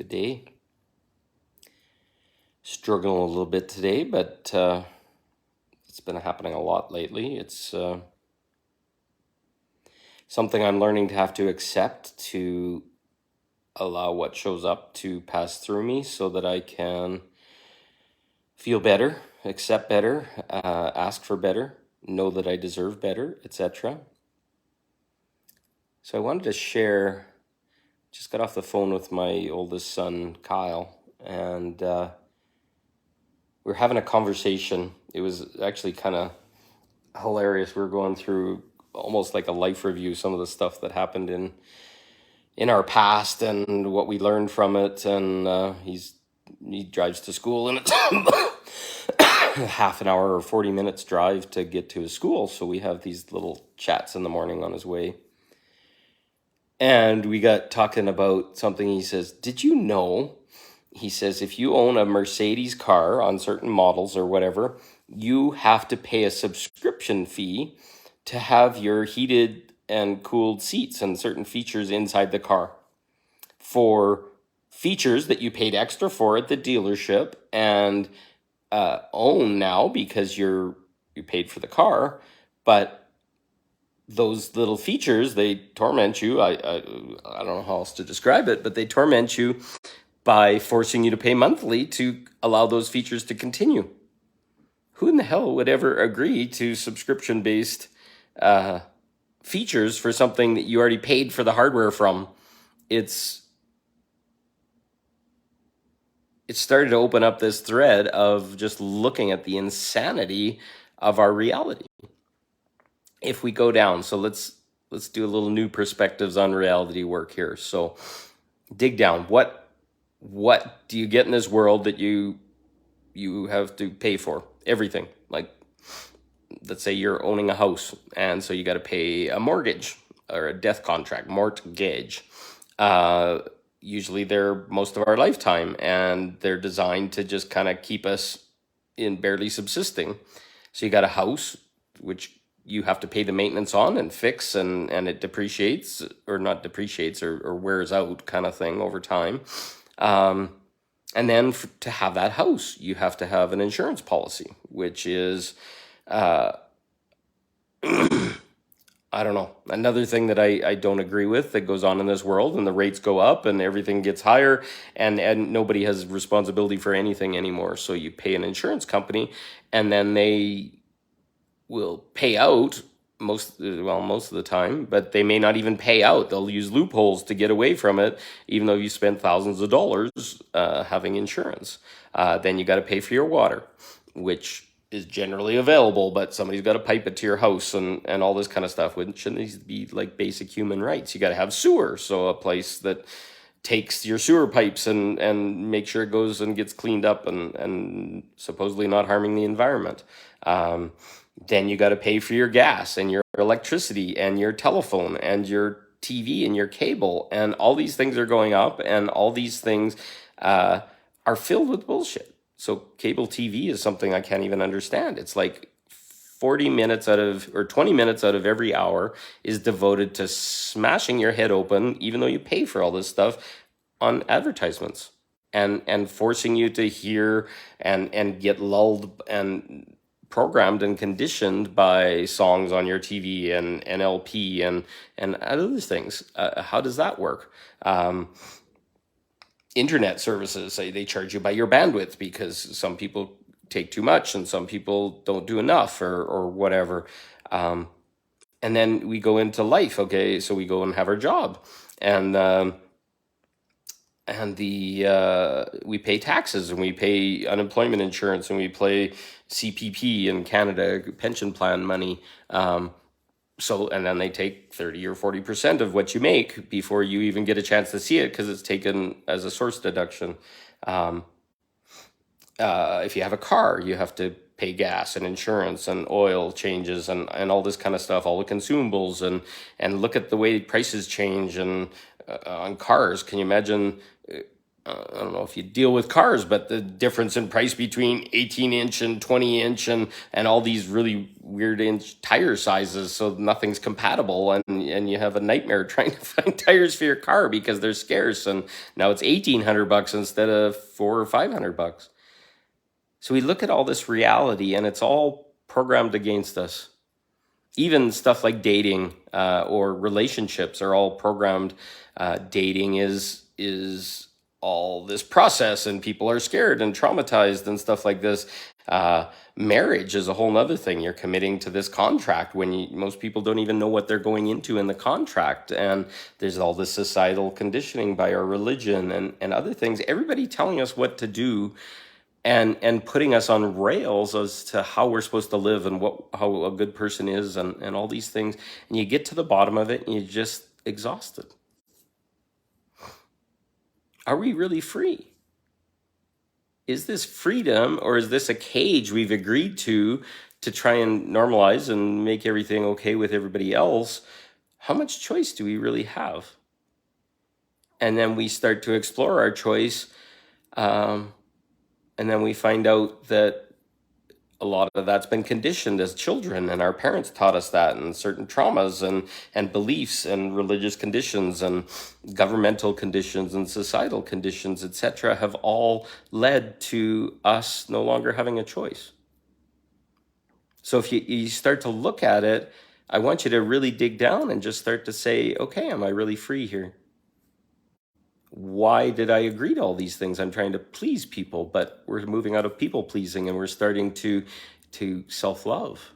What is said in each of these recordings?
Good day. Struggling a little bit today, but it's been happening a lot lately. It's something I'm learning to have to accept, to allow what shows up to pass through me so that I can feel better, accept better, ask for better, know that I deserve better, etc. So I wanted to share, just got off the phone with my oldest son, Kyle, and we're having a conversation. It was actually kind of hilarious. We were going through almost like a life review, some of the stuff that happened in our past and what we learned from it. And he drives to school, and it's half an hour or 40 minutes drive to get to his school. So we have these little chats in the morning on his way. And we got talking about something. He says, did you know, he says, if you own a Mercedes car on certain models or whatever, you have to pay a subscription fee to have your heated and cooled seats and certain features inside the car, for features that you paid extra for at the dealership and own now because you paid for the car. But those little features, they torment you. I don't know how else to describe it, but they torment you by forcing you to pay monthly to allow those features to continue. Who in the hell would ever agree to subscription-based features for something that you already paid for the hardware from? It's started to open up this thread of just looking at the insanity of our reality. If we go down, so let's do a little new perspectives on reality work here. So dig down. What do you get in this world that you have to pay for? Everything. Like, let's say you're owning a house, and so you got to pay a mortgage or a death contract, mortgage. Usually they're most of our lifetime, and they're designed to just kind of keep us in barely subsisting. So you got a house, which you have to pay the maintenance on and fix, and it depreciates, or not depreciates, or wears out kind of thing over time. And then to have that house, you have to have an insurance policy, which is, I don't know, another thing that I don't agree with that goes on in this world, and the rates go up and everything gets higher, and nobody has responsibility for anything anymore. So you pay an insurance company, and then they will pay out most of the time, but they may not even pay out. They'll use loopholes to get away from it, even though you spend thousands of dollars having insurance. Then you got to pay for your water, which is generally available, but somebody's got to pipe it to your house and all this kind of stuff. Shouldn't these be like basic human rights? You got to have sewer, so a place that takes your sewer pipes and make sure it goes and gets cleaned up and supposedly not harming the environment. Then you got to pay for your gas and your electricity and your telephone and your TV and your cable, and all these things are going up, and all these things are filled with bullshit. So cable TV is something I can't even understand. It's like 20 minutes out of every hour is devoted to smashing your head open, even though you pay for all this stuff, on advertisements and forcing you to hear and get lulled and programmed and conditioned by songs on your TV and NLP and other things. How does that work? Internet services, they charge you by your bandwidth because some people take too much and some people don't do enough or whatever. And then we go into life. Okay, so we go and have our job, and we pay taxes, and we pay unemployment insurance, and we pay CPP in Canada, pension plan money. And then they take 30 or 40% of what you make before you even get a chance to see it, because it's taken as a source deduction. If you have a car, you have to pay gas and insurance and oil changes and all this kind of stuff, all the consumables, and look at the way prices change and on cars. Can you imagine I don't know if you deal with cars, but the difference in price between 18-inch and 20-inch and all these really weird inch tire sizes, so nothing's compatible, and you have a nightmare trying to find tires for your car because they're scarce, and now it's $1,800 instead of $400 or $500. So we look at all this reality, and it's all programmed against us. Even stuff like dating or relationships are all programmed. Dating is all this process, and people are scared and traumatized and stuff like this. Marriage is a whole nother thing. You're committing to this contract when most people don't even know what they're going into in the contract. And there's all this societal conditioning by our religion and other things. Everybody telling us what to do and putting us on rails as to how we're supposed to live and how a good person is and all these things. And you get to the bottom of it and you're just exhausted. Are we really free? Is this freedom, or is this a cage we've agreed to try and normalize and make everything okay with everybody else? How much choice do we really have? And then we start to explore our choice, and then we find out that a lot of that's been conditioned as children, and our parents taught us that, and certain traumas and beliefs and religious conditions and governmental conditions and societal conditions, etc., have all led to us no longer having a choice. So if you start to look at it, I want you to really dig down and just start to say, okay, am I really free here? Why did I agree to all these things? I'm trying to please people, but we're moving out of people pleasing and we're starting to self-love.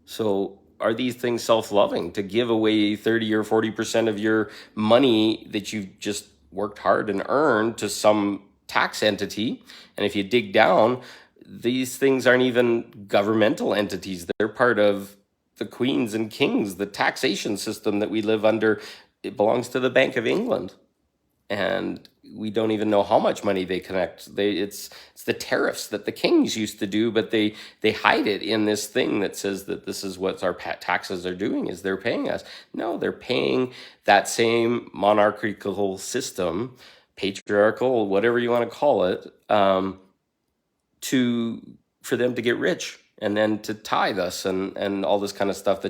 So are these things self-loving, to give away 30 or 40% of your money that you've just worked hard and earned to some tax entity? And if you dig down, these things aren't even governmental entities. They're part of the queens and kings, the taxation system that we live under. It belongs to the Bank of England. And we don't even know how much money they collect. It's the tariffs that the kings used to do, but they hide it in this thing that says that this is what our taxes are doing, is they're paying us. No, they're paying that same monarchical system, patriarchal, whatever you want to call it, for them to get rich and then to tithe us and all this kind of stuff. The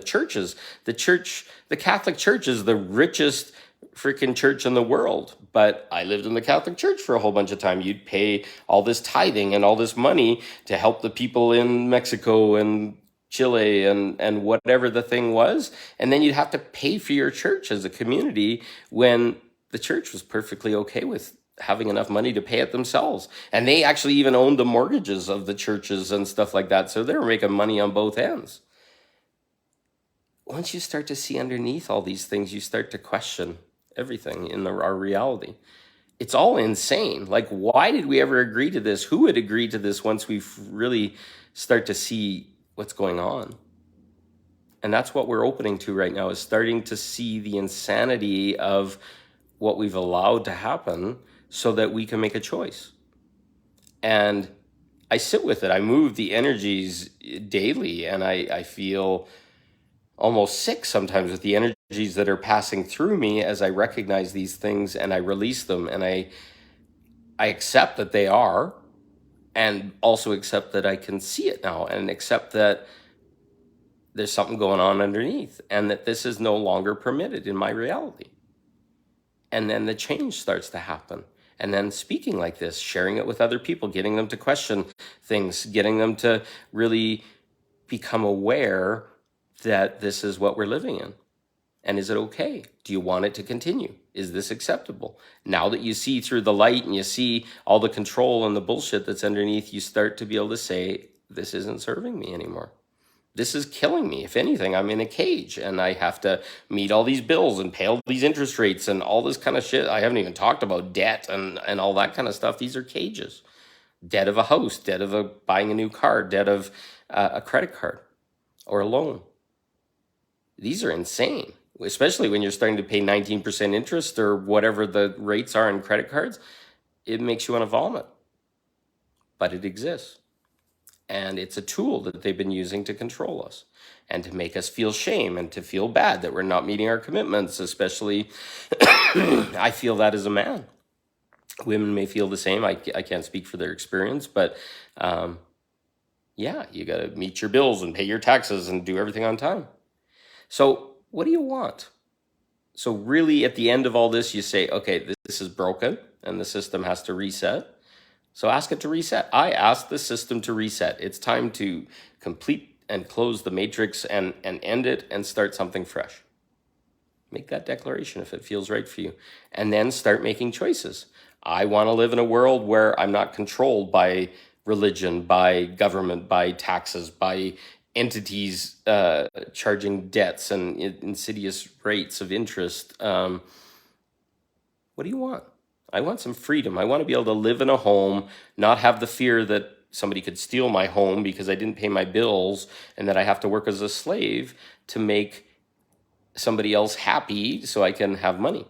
Catholic Church is the richest freaking church in the world. But I lived in the Catholic Church for a whole bunch of time. You'd pay all this tithing and all this money to help the people in Mexico and Chile and whatever the thing was. And then you'd have to pay for your church as a community when the church was perfectly okay with having enough money to pay it themselves. And they actually even owned the mortgages of the churches and stuff like that. So they were making money on both ends. Once you start to see underneath all these things, you start to question everything in our reality. It's all insane. Like, why did we ever agree to this? Who would agree to this once we really start to see what's going on? And that's what we're opening to right now, is starting to see the insanity of what we've allowed to happen so that we can make a choice. And I sit with it. I move the energies daily, and I feel almost sick sometimes with the energies that are passing through me as I recognize these things and I release them, and I accept that they are, and also accept that I can see it now, and accept that there's something going on underneath and that this is no longer permitted in my reality. And then the change starts to happen. And then speaking like this, sharing it with other people, getting them to question things, getting them to really become aware that this is what we're living in. And is it okay? Do you want it to continue? Is this acceptable? Now that you see through the light and you see all the control and the bullshit that's underneath, you start to be able to say, this isn't serving me anymore. This is killing me. If anything, I'm in a cage and I have to meet all these bills and pay all these interest rates and all this kind of shit. I haven't even talked about debt and all that kind of stuff. These are cages. Debt of a house, debt of buying a new car, debt of a credit card or a loan. These are insane, especially when you're starting to pay 19% interest or whatever the rates are in credit cards. It makes you want to vomit, but it exists. And it's a tool that they've been using to control us and to make us feel shame and to feel bad that we're not meeting our commitments, especially I feel that as a man. Women may feel the same. I can't speak for their experience, but yeah, you got to meet your bills and pay your taxes and do everything on time. So, what do you want? So, really, at the end of all this, you say, okay, this is broken and the system has to reset. So, ask it to reset. I asked the system to reset. It's time to complete and close the matrix and end it and start something fresh. Make that declaration if it feels right for you. And then start making choices. I want to live in a world where I'm not controlled by religion, by government, by taxes, by entities charging debts and insidious rates of interest. What do you want? I want some freedom. I want to be able to live in a home, not have the fear that somebody could steal my home because I didn't pay my bills and that I have to work as a slave to make somebody else happy so I can have money.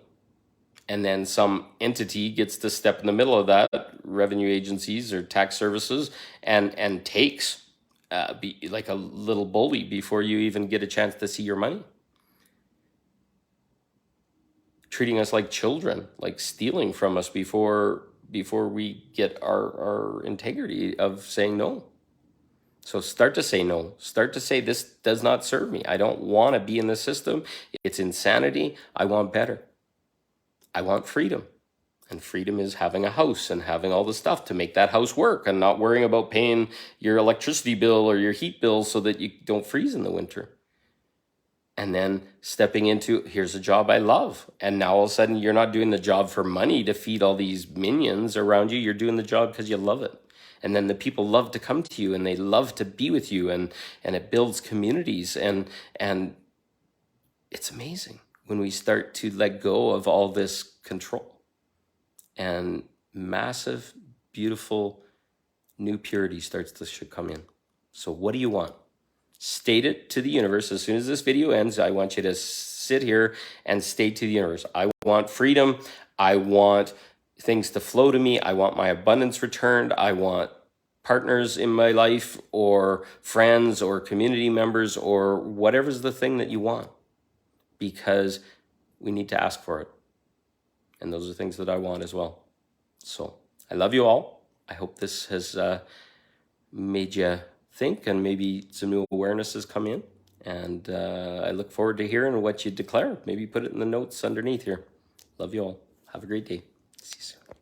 And then some entity gets to step in the middle of that, revenue agencies or tax services, and takes be like a little bully before you even get a chance to see your money. Treating us like children, like stealing from us before we get our integrity of saying no. So start to say no. Start to say, this does not serve me. I don't want to be in the system. It's insanity. I want better. I want freedom. And freedom is having a house and having all the stuff to make that house work and not worrying about paying your electricity bill or your heat bill so that you don't freeze in the winter. And then stepping into, here's a job I love. And now all of a sudden you're not doing the job for money to feed all these minions around you. You're doing the job because you love it. And then the people love to come to you and they love to be with you, and it builds communities, and it's amazing when we start to let go of all this control, and massive, beautiful new purity starts to come in. So what do you want? State it to the universe. As soon as this video ends, I want you to sit here and state to the universe, I want freedom. I want things to flow to me. I want my abundance returned. I want partners in my life, or friends, or community members, or whatever's the thing that you want, because we need to ask for it. And those are things that I want as well. So I love you all. I hope this has made you think, and maybe some new awareness has come in. And I look forward to hearing what you declare. Maybe put it in the notes underneath here. Love you all. Have a great day. See you soon.